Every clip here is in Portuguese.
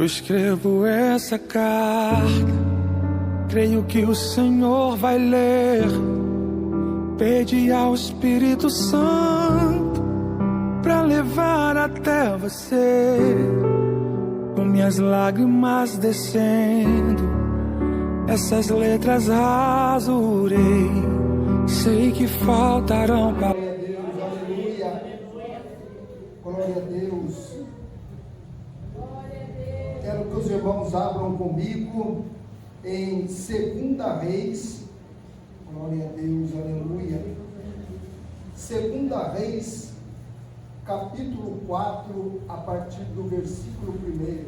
Eu escrevo essa carta, creio que o Senhor vai ler. Pede ao Espírito Santo pra levar até você, com minhas lágrimas descendo, essas letras rasurei. Sei que faltarão Glória a Deus, aleluia. Glória a Deus. Quero que os irmãos abram comigo em 2 Reis. Glória a Deus, aleluia. 2 Reis, capítulo 4, a partir do versículo 1.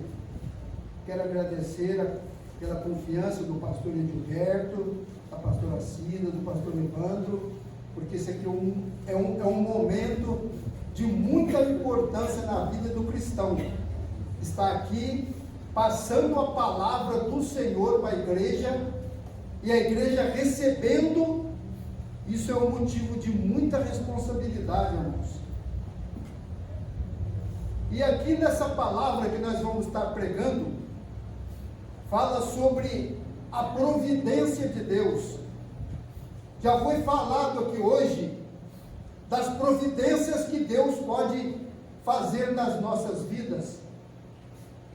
Quero agradecer pela confiança do pastor Edilberto, da pastora Cida, do pastor Evandro, porque esse aqui é um momento de muita importância na vida do cristão. Está aqui passando a palavra do Senhor para a igreja, e a igreja recebendo. Isso é um motivo de muita responsabilidade, irmãos. E aqui nessa palavra que nós vamos estar pregando, fala sobre a providência de Deus. Já foi falado aqui hoje das providências que Deus pode fazer nas nossas vidas.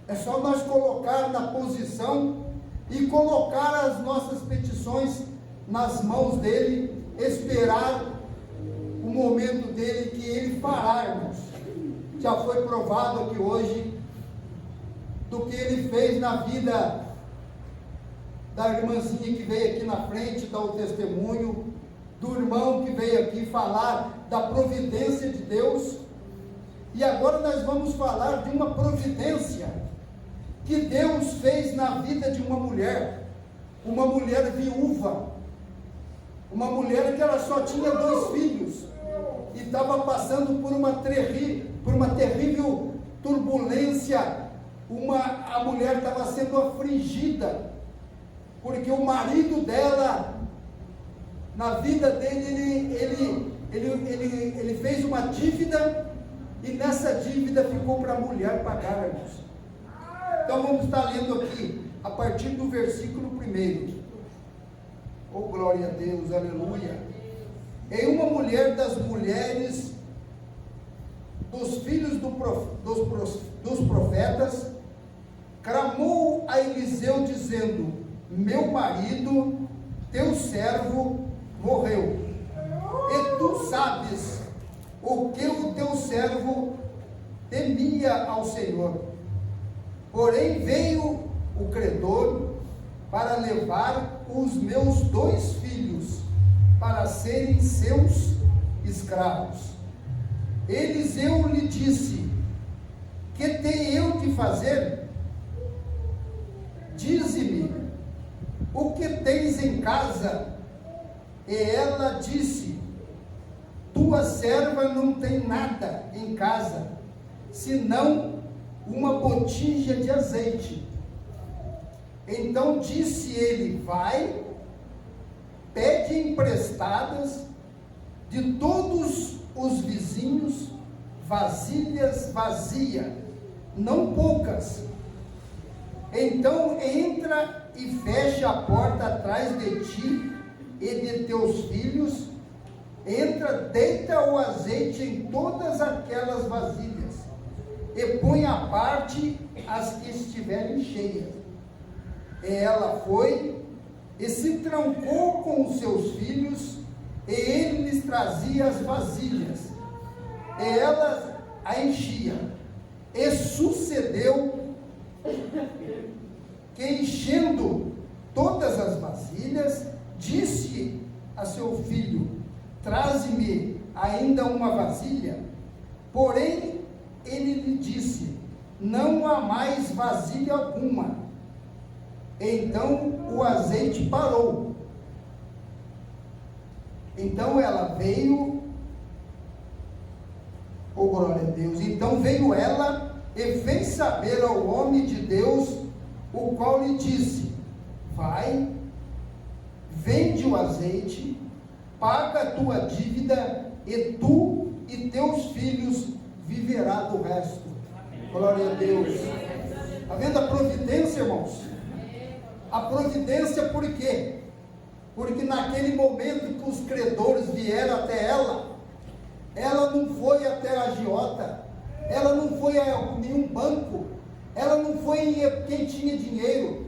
É só nós colocar na posição e colocar as nossas petições nas mãos dele, esperar o momento dele, que ele fará, irmãos. Já foi provado aqui hoje do que ele fez na vida da irmãzinha que veio aqui na frente dar o testemunho, do irmão que veio aqui falar da providência de Deus. E agora nós vamos falar de uma providência que Deus fez na vida de uma mulher viúva, uma mulher que ela só tinha 2 filhos e estava passando por uma terrível turbulência. A mulher estava sendo afligida, porque o marido dela, na vida dele, ele fez uma dívida, e nessa dívida ficou para a mulher pagar, irmãos. Então vamos estar lendo aqui, a partir do versículo 1. Oh, glória a Deus, aleluia. Em uma mulher das mulheres dos filhos dos profetas, clamou a Eliseu dizendo: meu marido, teu servo, morreu, e tu sabes o que o teu servo temia ao Senhor. Porém veio o credor para levar os meus 2 filhos para serem seus escravos. Eliseu lhe disse: que tenho eu de fazer? Dize-me, o que tens em casa? E ela disse: tua serva não tem nada em casa, senão uma botija de azeite. Então disse ele: vai, pede emprestadas de todos os vizinhos vasilhas vazias, não poucas. Então entra e fecha a porta atrás de ti e de teus filhos. Entra, deita o azeite em todas aquelas vasilhas e põe à parte as que estiverem cheias. E ela foi e se trancou com os seus filhos, e ele lhes trazia as vasilhas, e ela a enchia. E sucedeu que, enchendo todas as vasilhas, disse a seu filho: traze-me ainda uma vasilha. Porém ele lhe disse: não há mais vasilha alguma. Então o azeite parou. Então ela veio, oh glória a Deus, então veio ela e fez saber ao homem de Deus, o qual lhe disse: vai, vende o azeite, paga a tua dívida, e tu e teus filhos viverá do resto. Glória a Deus. Está vendo a providência, irmãos? A providência por quê? Porque naquele momento que os credores vieram até ela não foi até a agiota, ela não foi a nenhum banco, ela não foi em quem tinha dinheiro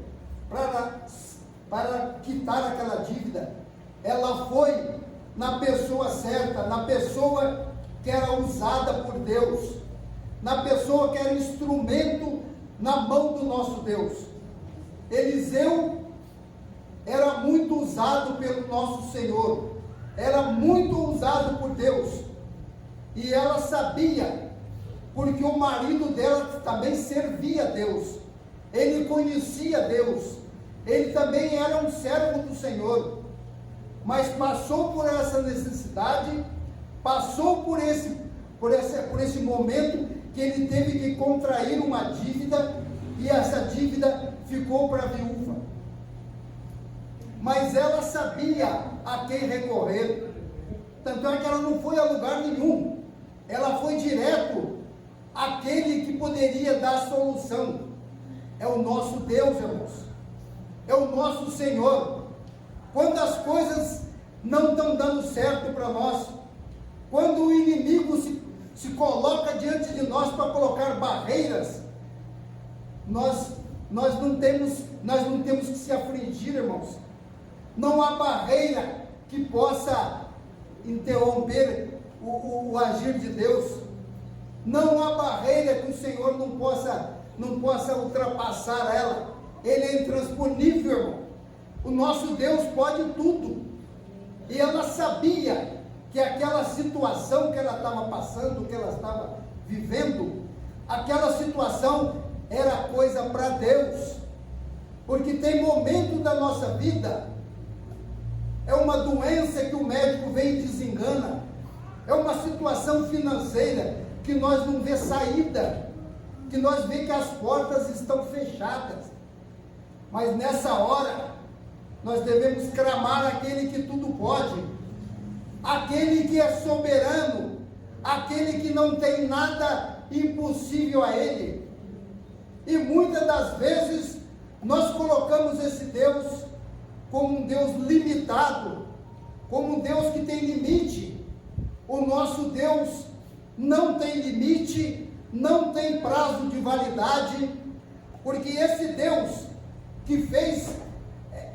para quitar aquela dívida, ela foi na pessoa certa, na pessoa que era usada por Deus, na pessoa que era instrumento na mão do nosso Deus. Eliseu era muito usado pelo nosso Senhor, era muito usado por Deus, e ela sabia, porque o marido dela também servia a Deus, ele conhecia Deus, ele também era um servo do Senhor, mas passou por essa necessidade, passou por esse momento que ele teve que contrair uma dívida, e essa dívida ficou para a viúva. Mas ela sabia a quem recorrer, tanto é que ela não foi a lugar nenhum, ela foi direto àquele que poderia dar solução. É o nosso Deus, irmãos, é o nosso Senhor. Quando as coisas não estão dando certo para nós, quando o inimigo se coloca diante de nós para colocar barreiras, nós não temos que se afligir, irmãos. Não há barreira que possa interromper o agir de Deus. Não há barreira que o Senhor não possa ultrapassar ela. Ele é intransponível, irmão. O nosso Deus pode tudo. E ela sabia que aquela situação que ela estava passando, que ela estava vivendo, aquela situação era coisa para Deus. Porque tem momento da nossa vida, é uma doença que o médico vem e desengana, é uma situação financeira que nós não vê saída, que nós vê que as portas estão fechadas, mas nessa hora, nós devemos clamar aquele que tudo pode, aquele que é soberano, aquele que não tem nada impossível a ele. E muitas das vezes, nós colocamos esse Deus como um Deus limitado, como um Deus que tem limite. O nosso Deus não tem limite, não tem prazo de validade, porque esse Deus que fez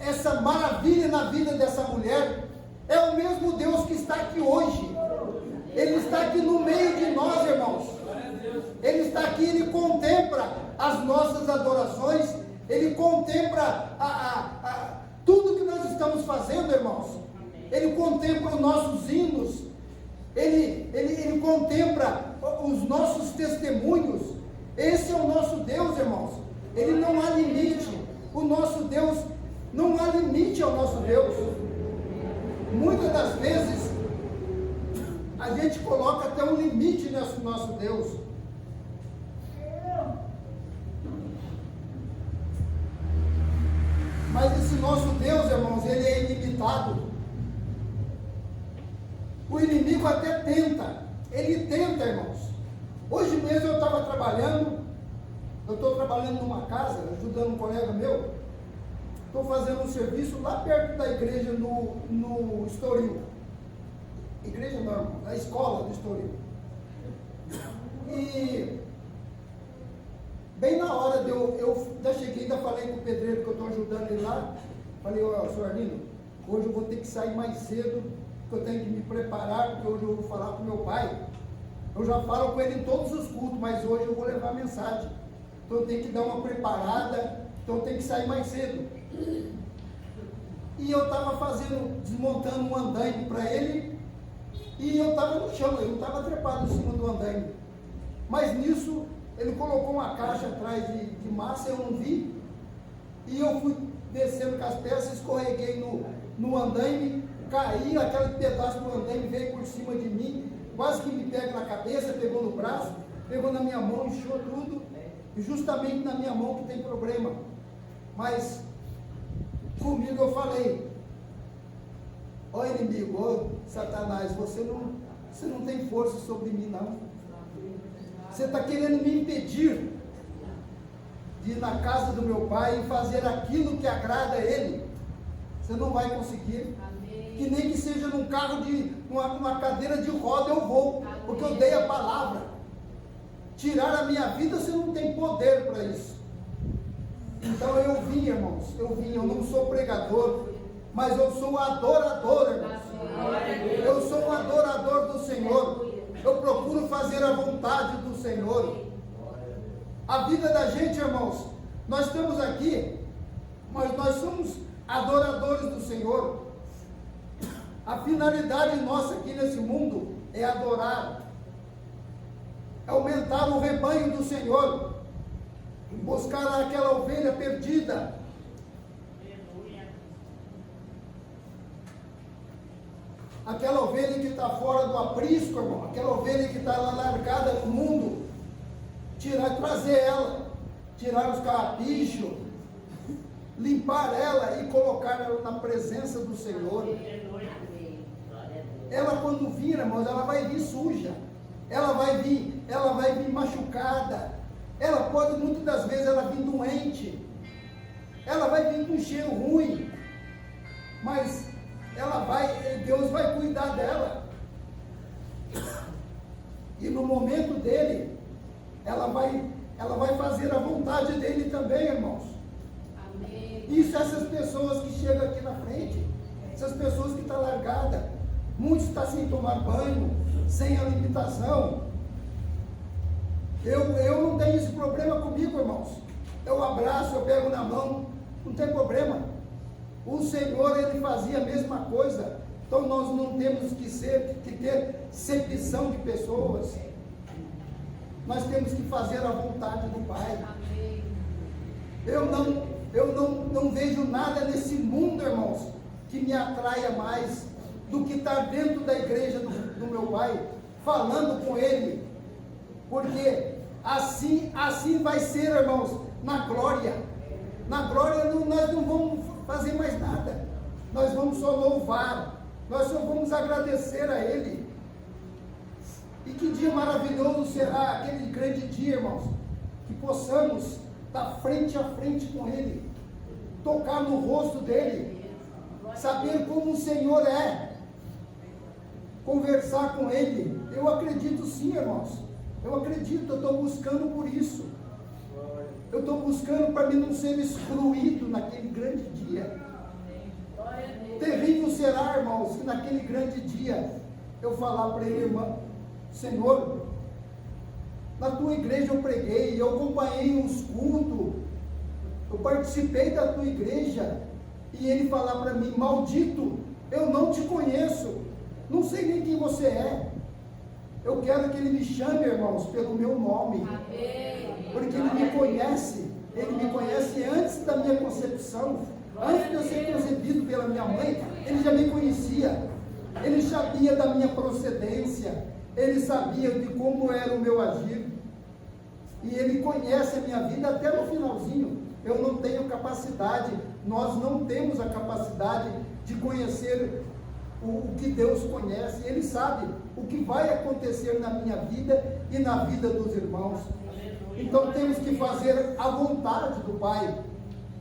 essa maravilha na vida dessa mulher, é o mesmo Deus que está aqui hoje. Ele está aqui no meio de nós, irmãos. Ele está aqui, Ele contempla as nossas adorações, Ele contempla tudo que nós estamos fazendo, irmãos. Ele contempla os nossos hinos, Ele contempla os nossos testemunhos. Esse é o nosso Deus, irmãos. Ele não há limite. O nosso Deus, não há limite ao nosso Deus. Muitas das vezes, a gente coloca até um limite nesse nosso Deus. Mas esse nosso Deus, irmãos, ele é ilimitado. O inimigo até tenta, ele tenta, irmãos. Hoje mesmo eu estava trabalhando, eu estou trabalhando numa casa, ajudando um colega meu, estou fazendo um serviço lá perto da igreja, no Estoril. Igreja não, na escola do Estoril. E bem na hora eu ainda cheguei, ainda falei com o pedreiro que eu estou ajudando ele lá, falei, ó, senhor Arlindo, hoje eu vou ter que sair mais cedo, porque eu tenho que me preparar, porque hoje eu vou falar com meu pai. Eu já falo com ele em todos os cultos, mas hoje eu vou levar a mensagem. Então eu tenho que dar uma preparada, então eu tenho que sair mais cedo. E eu estava desmontando um andaime para ele, e eu estava no chão, eu não estava trepado em cima do andaime. Mas nisso, ele colocou uma caixa atrás de massa, eu não vi, e eu fui descendo com as peças, escorreguei no andaime, caí, aquele pedaço do andaime veio por cima de mim, quase que me pega na cabeça, pegou no braço, pegou na minha mão, inchou tudo, e justamente na minha mão que tem problema. Mas comigo eu falei, ó inimigo, ó Satanás, você não tem força sobre mim não. Você está querendo me impedir de ir na casa do meu pai e fazer aquilo que agrada a ele, você não vai conseguir. Amém. Que nem que seja num carro uma cadeira de roda eu vou. Amém. Porque eu dei a palavra. Tirar a minha vida, você não tem poder para isso. Então eu vim, irmãos, eu não sou pregador, mas eu sou adorador, irmãos. Eu sou um adorador do Senhor. Eu procuro fazer a vontade do Senhor. A vida da gente, irmãos, nós estamos aqui, mas nós somos adoradores do Senhor. A finalidade nossa aqui nesse mundo é adorar, é aumentar o rebanho do Senhor, buscar aquela ovelha perdida. Aquela ovelha que está fora do aprisco, irmão, aquela ovelha que está lá largada no mundo, trazer ela, tirar os carrapichos, limpar ela e colocar ela na presença do Senhor. Ela quando vir, irmãos, ela vai vir suja, ela vai vir machucada, ela pode, muitas das vezes, ela vir doente, ela vai vir com cheiro ruim, mas Deus vai cuidar dela, e no momento dele, ela vai fazer a vontade dele também, irmãos. Amém. Isso, essas pessoas que chegam aqui na frente, essas pessoas que estão largadas, muitos estão sem tomar banho, sem alimentação. Eu não tenho esse problema comigo, irmãos. Eu abraço, eu pego na mão, não tem problema. O Senhor, ele fazia a mesma coisa. Então nós não temos que ter acepção de pessoas. Nós temos que fazer a vontade do Pai. Eu não vejo nada nesse mundo, irmãos, que me atraia mais do que estar dentro da igreja do meu Pai, falando com Ele, porque assim vai ser, irmãos, na glória. Na glória nós não vamos fazer mais nada, nós vamos só louvar, nós só vamos agradecer a Ele. E que dia maravilhoso será aquele grande dia, irmãos, que possamos estar frente a frente com Ele, tocar no rosto dEle, saber como o Senhor é, conversar com Ele. Eu acredito sim, irmãos, eu acredito, eu estou buscando por isso, eu estou buscando para mim não ser excluído naquele grande dia. Terrível será, irmãos, se naquele grande dia eu falar para Ele, irmão, Senhor, na tua igreja eu preguei, eu acompanhei os cultos, eu participei da tua igreja, e Ele falar para mim, maldito, eu não te conheço, não sei nem quem você é. Eu quero que Ele me chame, irmãos, pelo meu nome, porque Ele me conhece antes da minha concepção, antes de eu ser concebido pela minha mãe, Ele já me conhecia, Ele sabia da minha procedência, Ele sabia de como era o meu agir, e Ele conhece a minha vida até no finalzinho. Eu não tenho capacidade, nós não temos a capacidade de conhecer o que Deus conhece. Ele sabe o que vai acontecer na minha vida e na vida dos irmãos. Então temos que fazer a vontade do Pai,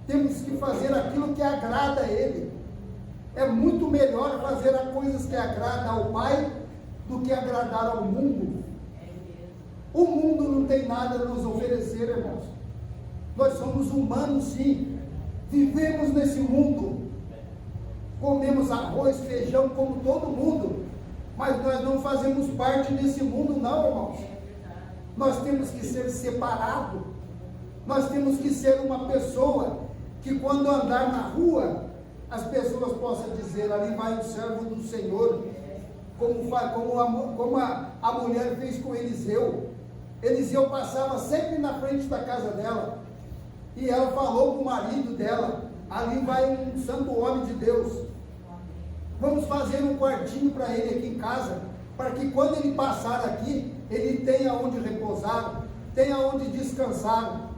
temos que fazer aquilo que agrada a Ele. É muito melhor fazer as coisas que agradam ao Pai do que agradar ao mundo. O mundo não tem nada a nos oferecer, irmãos. Nós somos humanos, sim, vivemos nesse mundo, comemos arroz, feijão como todo mundo, mas nós não fazemos parte desse mundo, não, irmãos. Nós temos que ser separados, nós temos que ser uma pessoa que quando andar na rua, as pessoas possam dizer, ali vai o servo do Senhor, como a mulher fez com Eliseu. Eliseu passava sempre na frente da casa dela, e ela falou com o marido dela, ali vai um santo homem de Deus, vamos fazer um quartinho para ele aqui em casa, para que quando ele passar aqui, ele tenha onde repousar, tenha onde descansar.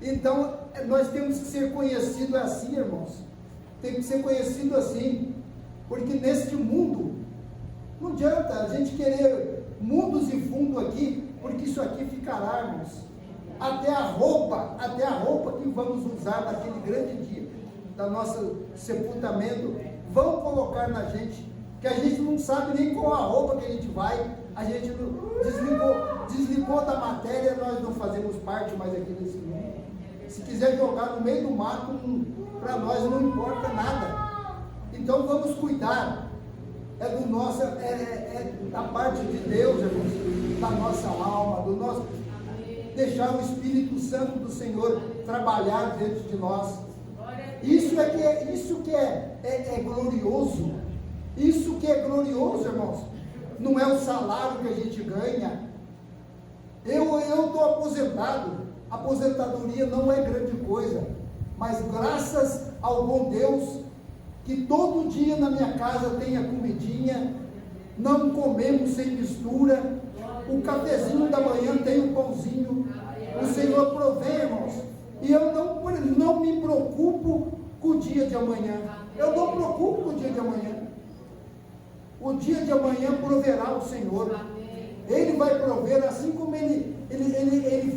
Então, nós temos que ser conhecidos assim, irmãos, tem que ser conhecido assim, porque neste mundo, não adianta a gente querer mundos e fundo aqui, porque isso aqui ficará, irmãos. até a roupa que vamos usar naquele grande dia do nosso sepultamento, vão colocar na gente, que a gente não sabe nem qual a roupa que a gente vai, a gente desligou da matéria, nós não fazemos parte mais aqui nesse mundo. Se quiser jogar no meio do mato, para nós não importa nada. Então vamos cuidar, é da parte de Deus, irmãos, da nossa alma, do nosso, deixar o Espírito Santo do Senhor trabalhar dentro de nós. Isso que é glorioso. Isso que é glorioso, irmãos. Não é o salário que a gente ganha. Eu estou aposentado. Aposentadoria não é grande coisa. Mas graças ao bom Deus, que todo dia na minha casa tem a comidinha, não comemos sem mistura, o cafezinho da manhã tem um pãozinho, o Senhor provê, irmãos, e eu não me preocupo com o dia de amanhã, eu não me preocupo com o dia de amanhã. O dia de amanhã proverá o Senhor. Ele vai prover, assim como ele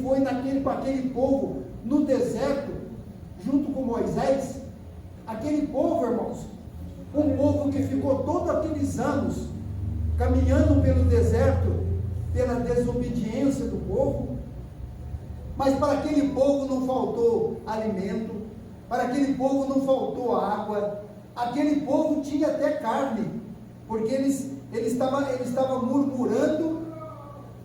foi com aquele povo no deserto, junto com Moisés. Aquele povo, irmãos, um povo que ficou todos aqueles anos caminhando pelo deserto, pela desobediência do povo, mas para aquele povo não faltou alimento, para aquele povo não faltou água, aquele povo tinha até carne, porque eles estavam murmurando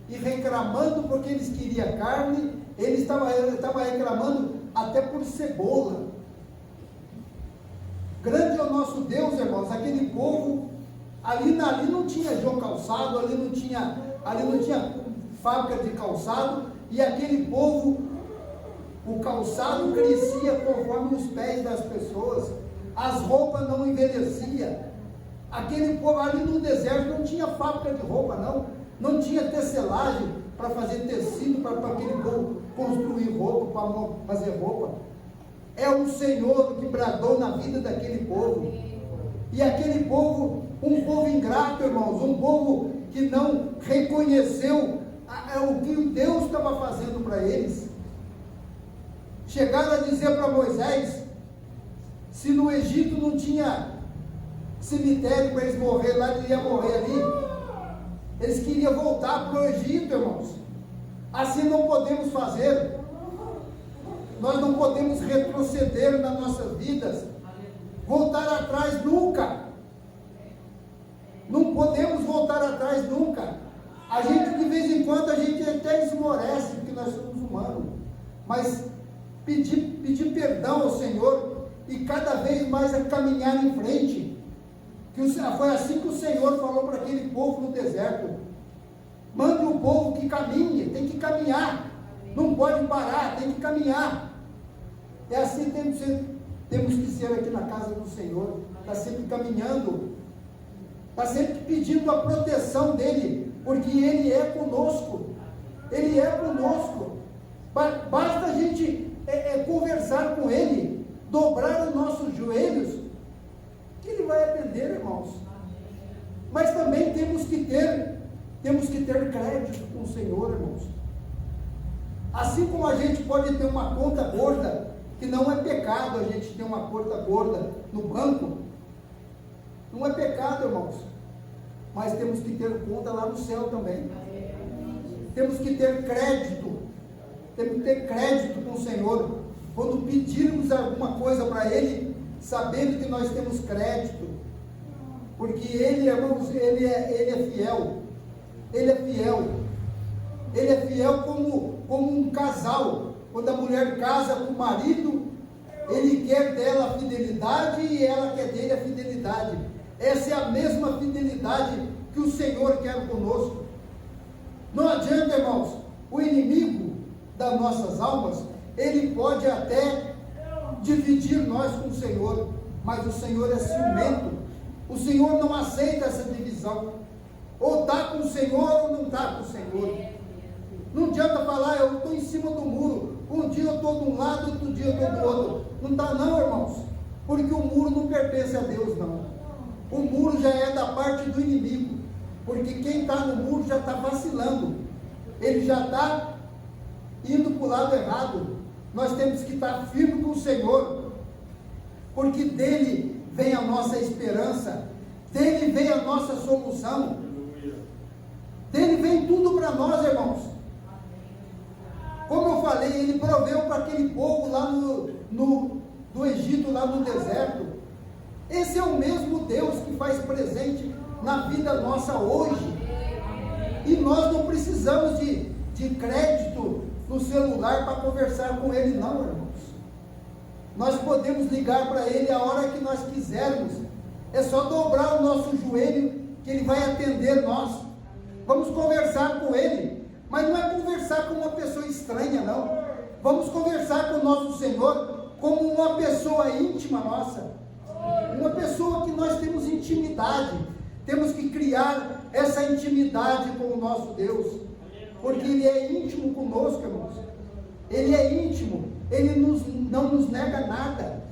e reclamando porque eles queriam carne, eles estavam reclamando até por cebola. Grande é o nosso Deus, irmãos. Aquele povo, ali não tinha João Calçado, ali não tinha fábrica de calçado, e aquele povo, o calçado crescia conforme os pés das pessoas, as roupas não envelheciam. Aquele povo ali no deserto não tinha fábrica de roupa, não tinha tecelagem para fazer tecido, para aquele povo construir roupa, para fazer roupa. É o Senhor que bradou na vida daquele povo. E aquele povo, um povo ingrato, irmãos, um povo que não reconheceu o que Deus estava fazendo para eles. Chegaram a dizer para Moisés, se no Egito não tinha cemitério para eles morrer lá, ele ia morrer ali. Eles queriam voltar para o Egito, irmãos. Assim não podemos fazer. Nós não podemos retroceder nas nossas vidas, voltar atrás nunca. Não podemos voltar atrás nunca. A gente, de vez em quando, a gente até esmorece, porque nós somos humanos, mas pedir perdão ao Senhor e cada vez mais a caminhar em frente. Foi assim que o Senhor falou para aquele povo no deserto: mande o povo que caminhe, tem que caminhar, não pode parar, tem que caminhar. É assim que temos que ser aqui na casa do Senhor, está sempre caminhando, está sempre pedindo a proteção dEle, porque Ele é conosco, Ele é conosco. Basta a gente conversar com Ele, dobrar os nossos joelhos, que Ele vai atender, irmãos. Mas também temos que ter crédito com o Senhor, irmãos. Assim como a gente pode ter uma conta gorda, que não é pecado a gente ter uma conta gorda no banco, não é pecado, irmãos, mas temos que ter conta lá no céu também. Temos que ter crédito com o Senhor, quando pedirmos alguma coisa para Ele, sabendo que nós temos crédito, porque Ele, irmãos, Ele é fiel. Ele é fiel como um casal. Quando a mulher casa com o marido, ele quer dela a fidelidade e ela quer dele a fidelidade. Essa é a mesma fidelidade que o Senhor quer conosco. Não adianta, irmãos, o inimigo das nossas almas, ele pode até dividir nós com o Senhor, mas o Senhor é ciumento. O Senhor não aceita essa divisão. Ou está com o Senhor ou não está com o Senhor. Não adianta falar, eu estou em cima do muro, um dia eu estou de um lado, outro dia eu estou do outro. Não está não, irmãos, porque o muro não pertence a Deus, não. O muro já é da parte do inimigo, porque quem está no muro já está vacilando, ele já está indo para o lado errado. Nós temos que estar firme com o Senhor, porque dele vem a nossa esperança, dele vem a nossa solução, dele vem tudo para nós, irmãos. Como eu falei, ele proveu para aquele povo lá no Egito, lá no deserto. Esse é o mesmo Deus que faz presente na vida nossa hoje. E nós não precisamos de crédito no celular para conversar com ele, não, irmãos. Nós podemos ligar para ele a hora que nós quisermos. É só dobrar o nosso joelho que ele vai atender nós. Vamos conversar com ele, mas não é conversar com uma pessoa estranha, não. Vamos conversar com o nosso Senhor como uma pessoa íntima nossa, uma pessoa que nós temos intimidade. Temos que criar essa intimidade com o nosso Deus, porque ele é íntimo conosco, irmãos. Ele é íntimo, ele não nos nega nada.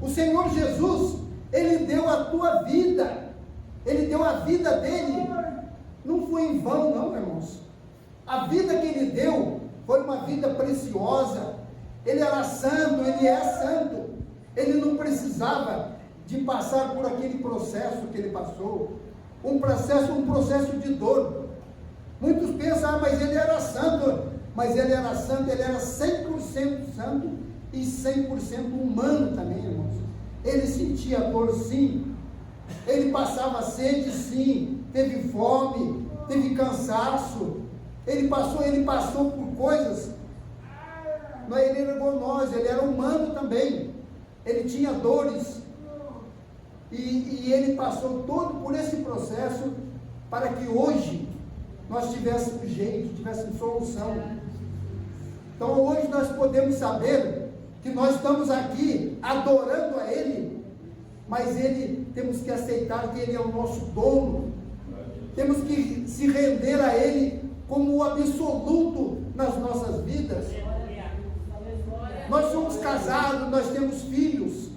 O Senhor Jesus, ele deu a tua vida, ele deu a vida dele, não foi em vão, não, irmãos. A vida que ele deu foi uma vida preciosa. Ele era santo, ele é santo. Ele não precisava de passar por aquele processo que ele passou, um processo de dor. Muitos pensam, mas ele era santo. Mas ele era santo, ele era 100% santo e 100% humano também, irmãos. Ele sentia dor, sim. Ele passava sede, sim. Teve fome, teve cansaço. Ele passou por coisas. Mas ele era igual nós, ele era humano também. Ele tinha dores. E ele passou todo por esse processo para que hoje nós tivéssemos jeito, tivéssemos solução. Então hoje nós podemos saber que nós estamos aqui adorando a Ele, mas temos que aceitar que Ele é o nosso dono. Temos que se render a Ele como o absoluto nas nossas vidas. Nós somos casados, nós temos filhos,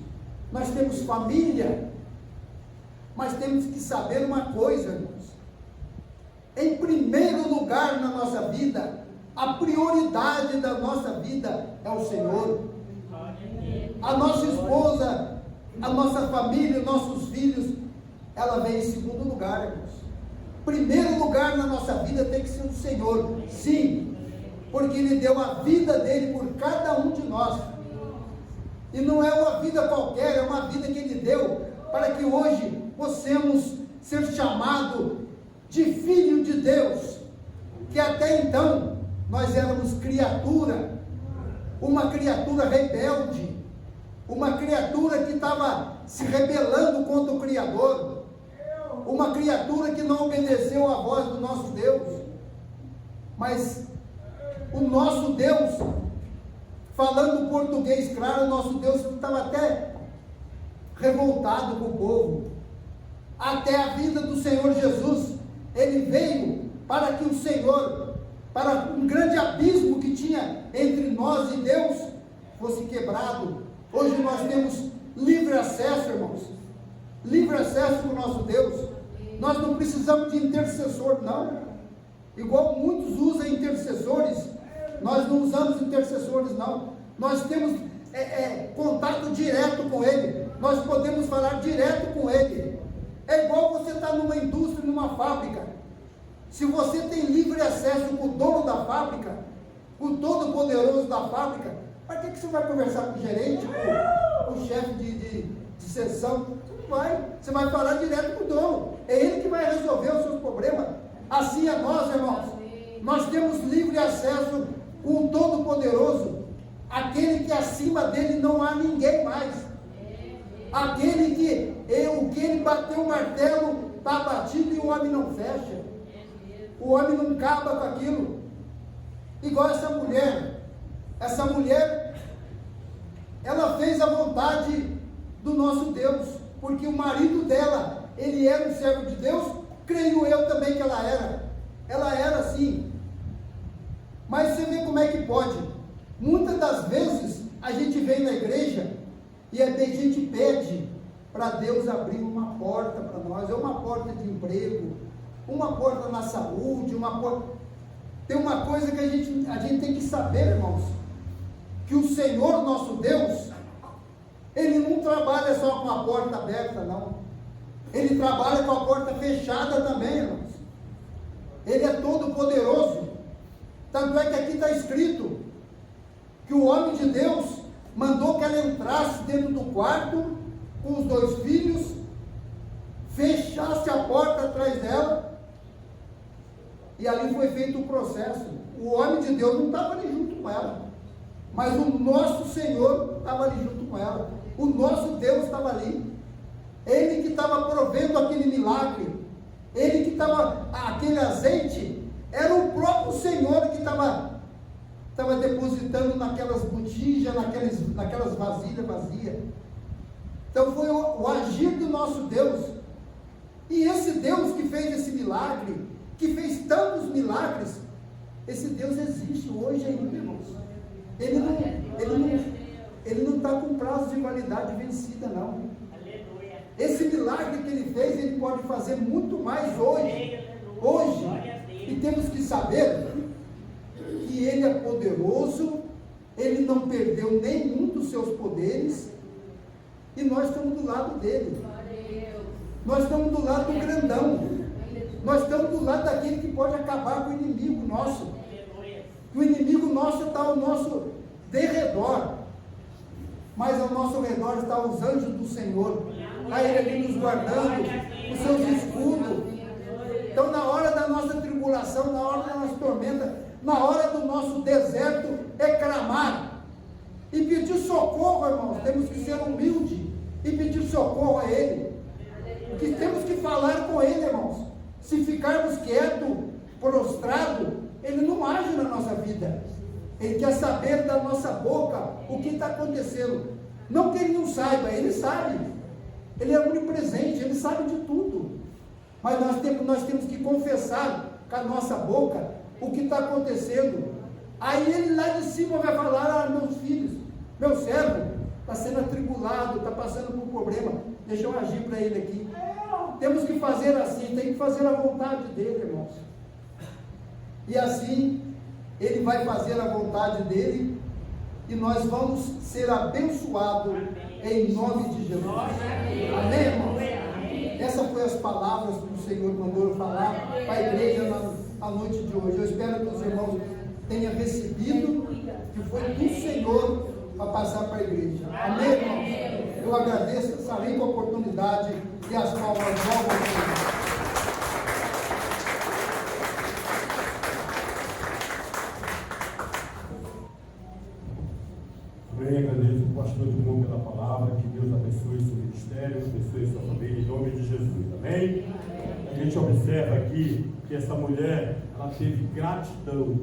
nós temos família, mas temos que saber uma coisa, irmãos. Em primeiro lugar na nossa vida, a prioridade da nossa vida é o Senhor. A nossa esposa, a nossa família, nossos filhos, ela vem em segundo lugar, irmãos. Primeiro lugar na nossa vida tem que ser o Senhor, sim, porque Ele deu a vida dele por cada um de nós. E não é uma vida qualquer, é uma vida que Ele deu para que hoje possamos ser chamados de filho de Deus, que até então nós éramos criatura, uma criatura rebelde, uma criatura que estava se rebelando contra o Criador, uma criatura que não obedeceu à voz do nosso Deus. Mas o nosso Deus, falando português claro, o nosso Deus estava até revoltado com o povo. Até a vida do Senhor Jesus, Ele veio para que o Senhor, para um grande abismo que tinha entre nós e Deus, fosse quebrado. Hoje nós temos livre acesso, irmãos, livre acesso com o nosso Deus. Nós não precisamos de intercessor, não. Igual muitos usam intercessores, nós não usamos intercessores, não. Nós temos contato direto com Ele, nós podemos falar direto com Ele. É igual você estar numa indústria, numa fábrica. Se você tem livre acesso com o dono da fábrica, com o todo-poderoso da fábrica, para que você vai conversar com o gerente, com o chefe de seção? Você não vai. Você vai falar direto com o dono. É ele que vai resolver os seus problemas. Assim é nós, irmãos. Nós temos livre acesso com o todo-poderoso, aquele que acima dele não há ninguém mais. Aquele que o que ele bateu o martelo está batido e o homem não fecha. O homem não acaba com aquilo. Igual essa mulher. Essa mulher, ela fez a vontade do nosso Deus, porque o marido dela, ele era um servo de Deus, creio eu também que ela era assim. Mas você vê como é que pode. Muitas das vezes a gente vem na igreja e a gente pede para Deus abrir uma porta para nós, uma porta de emprego, uma porta na saúde, uma porta. Tem uma coisa que a gente tem que saber, irmãos, que o Senhor nosso Deus, Ele não trabalha só com a porta aberta, não. Ele trabalha com a porta fechada também, irmãos. Ele é todo poderoso. Tanto é que aqui está escrito que o homem de Deus mandou que ela entrasse dentro do quarto com os 2 filhos, fechasse a porta atrás dela, e ali foi feito o processo. O homem de Deus não estava ali junto com ela, mas o nosso Senhor estava ali junto com ela. O nosso Deus estava ali. Ele que estava provendo aquele milagre, ele que estava, aquele azeite, era o próprio Senhor que estava depositando naquelas botijas, naquelas vasilhas vazias. Então foi o agir do nosso Deus. E esse Deus que fez esse milagre, que fez tantos milagres, esse Deus existe hoje ainda, irmãos. Ele não está com prazo de validade vencida, não. Esse milagre que Ele fez, Ele pode fazer muito mais hoje. E temos que saber que Ele é poderoso, Ele não perdeu nenhum dos seus poderes, e nós estamos do lado dele. Nós estamos do lado do grandão. Nós estamos do lado daquele que pode acabar com o inimigo nosso. O inimigo nosso está ao nosso derredor, mas ao nosso redor estão os anjos do Senhor. Está Ele ali nos guardando, os seus escudos. Então, na hora da nossa tribulação, na hora da nossa tormenta, na hora do nosso deserto, é clamar e pedir socorro, irmãos. Temos que ser humildes e pedir socorro a Ele, porque temos que falar com Ele, irmãos. Se ficarmos quietos, prostrados, Ele não age na nossa vida. Ele quer saber da nossa boca o que está acontecendo. Não que Ele não saiba, Ele sabe. Ele é onipresente, Ele sabe de tudo. Mas nós temos que confessar com a nossa boca o que está acontecendo. Aí Ele lá de cima vai falar: meus filhos, meu servo está sendo atribulado, está passando por um problema, deixa eu agir para ele aqui. Temos que fazer assim, tem que fazer a vontade dele, irmãos. E assim, Ele vai fazer a vontade dele, e nós vamos ser abençoados em nome de Jesus. Amém, irmãos? Essas foram as palavras que o Senhor mandou falar para a igreja na noite de hoje. Eu espero que os irmãos tenham recebido, que foi do Senhor para passar para a igreja. Amém, irmãos? Eu agradeço essa rica oportunidade e as palmas voltam ao Senhor. Agradeço o pastor de novo pela palavra, que Deus abençoe seu ministério, abençoe sua família, em nome de Jesus, amém? A gente observa aqui que essa mulher, ela teve gratidão,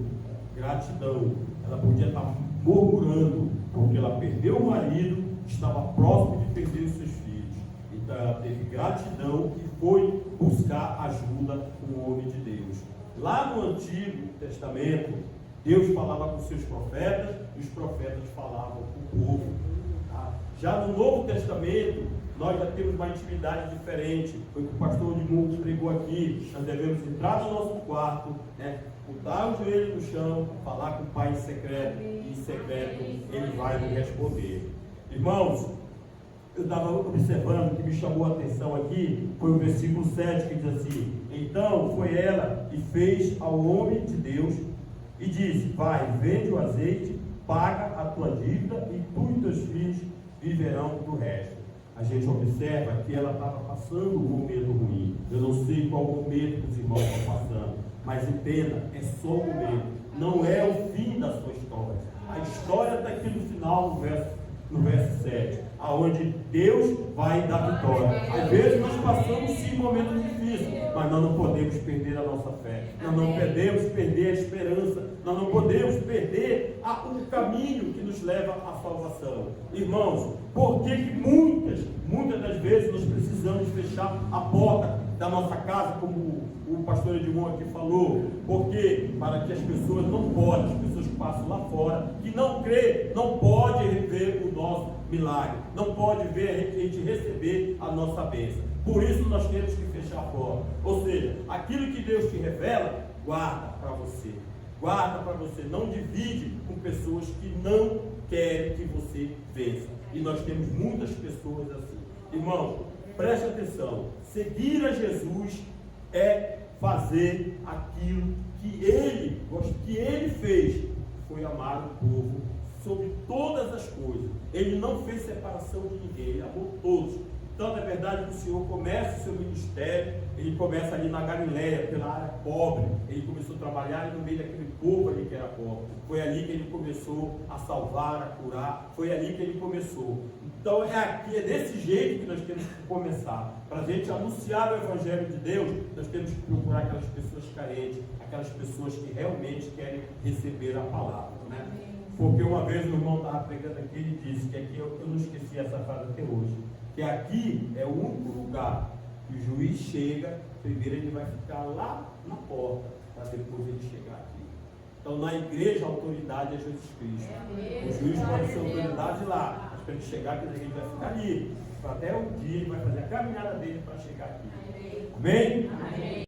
ela podia estar murmurando, porque ela perdeu o marido, estava próximo de perder os seus filhos, então ela teve gratidão e foi buscar ajuda com o homem de Deus. Lá no Antigo Testamento, Deus falava com seus profetas, e os profetas falavam com o povo. Tá? Já no Novo Testamento, nós já temos uma intimidade diferente. Foi o que o pastor de Mundos pregou aqui. Nós devemos entrar no nosso quarto, botar o joelho no chão, falar com o Pai em secreto, e em secreto Ele vai nos responder. Irmãos, eu estava observando, o que me chamou a atenção aqui foi o versículo 7, que diz assim: então foi ela que fez ao homem de Deus e disse: vai, vende o azeite, paga a tua dívida, e tu e teus filhos viverão do resto. A gente observa que ela estava passando um momento ruim. Eu não sei qual momento que os irmãos estão passando, mas entenda, é só um momento, não é o fim da sua história. A história está aqui no final, no verso 7, aonde Deus vai dar vitória. Às vezes nós passamos sim momentos difíceis, mas nós não podemos perder a nossa fé, nós não podemos perder a esperança, nós não podemos perder o caminho que nos leva à salvação. Irmãos, por que muitas das vezes nós precisamos fechar a porta da nossa casa, como o pastor Edmond aqui falou? Porque para que as pessoas não podem, as pessoas que passam lá fora, que não crê, não pode ver o nosso milagre, não pode ver a gente receber a nossa bênção. Por isso nós temos que fechar a porta. Ou seja, aquilo que Deus te revela, guarda para você. guarda para você, não divide com pessoas que não querem que você vença. E nós temos muitas pessoas assim. Irmão, preste atenção, seguir a Jesus é fazer aquilo que ele fez, foi amar o povo sobre todas as coisas. Ele não fez separação de ninguém, ele amou todos. Então, é verdade que o Senhor começa o seu ministério, ele começa ali na Galileia, pela área pobre, ele começou a trabalhar ali no meio daquele povo ali que era pobre. Foi ali que ele começou a salvar, a curar, foi ali que ele começou. Então é desse jeito que nós temos que começar. Para a gente anunciar o Evangelho de Deus, nós temos que procurar aquelas pessoas carentes, aquelas pessoas que realmente querem receber a palavra, né? Porque uma vez o irmão estava pregando aqui, ele disse que aqui, eu não esqueci essa frase até hoje, que aqui é o único lugar que o juiz chega, primeiro ele vai ficar lá na porta, para depois ele chegar aqui. Então na igreja a autoridade é Jesus Cristo. O juiz pode ser autoridade lá, mas para ele chegar aqui, ele vai ficar ali. Até um dia ele vai fazer a caminhada dele para chegar aqui. Amém? Amém.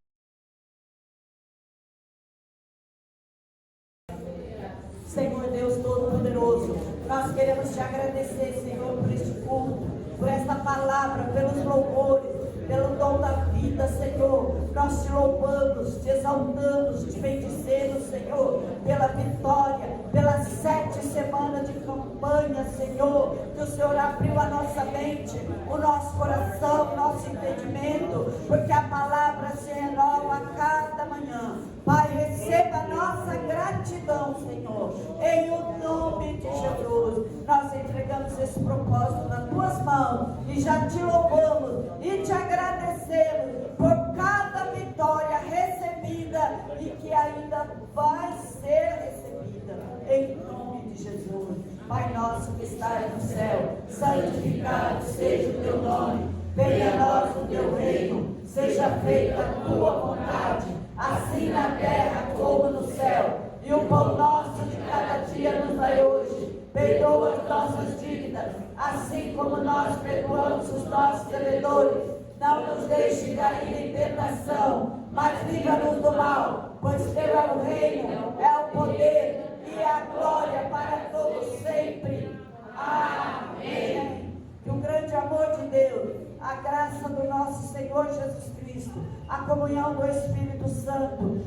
Senhor Deus Todo-Poderoso, nós queremos te agradecer, Senhor, por este culto, por esta palavra, pelos louvores, pelo dom da vida, Senhor. Nós te louvamos, te exaltamos, te bendizemos, Senhor, pela vitória, pelas 7 semanas de campanha, Senhor, que o Senhor abriu a nossa mente, o nosso coração, o nosso entendimento, porque a palavra se renova a cada manhã. Pai, receba a nossa gratidão, Senhor, em o nome de Jesus. Nós entregamos esse propósito nas tuas mãos e já te louvamos e te agradecemos por cada vitória recebida e que ainda vai ser recebida, em nome de Jesus. Pai nosso que estás no céu, santificado seja o teu nome, venha a nós o teu reino, seja feita a tua vontade, assim na terra como no céu. E o pão nosso de cada dia nos dai hoje. Perdoa as nossas dívidas, assim como nós perdoamos os nossos devedores. Não nos deixe cair em tentação, mas livra-nos do mal, pois teu é o reino, é o poder e a glória para todos sempre. Amém. Que o grande amor de Deus, a graça do nosso Senhor Jesus Cristo, a comunhão do Espírito Santo,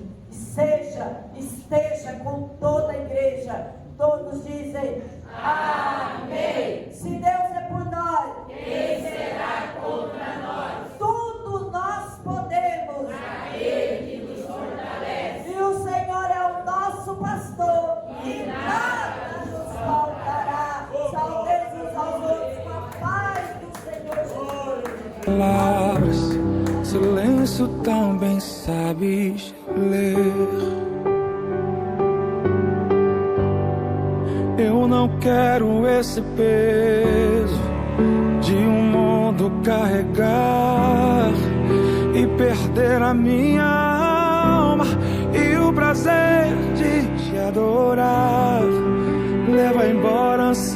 esteja com toda a igreja. Todos dizem amém. Se Deus é por nós, quem será contra nós? Tudo nós podemos naquele que nos fortalece. E o Senhor é o nosso pastor e nada nos faltará. Saudemos aos outros com a paz do Senhor Jesus. Palavras, silêncio também sabes ler. Eu não quero esse peso de um mundo carregar e perder a minha alma e o prazer de te adorar. Leva embora a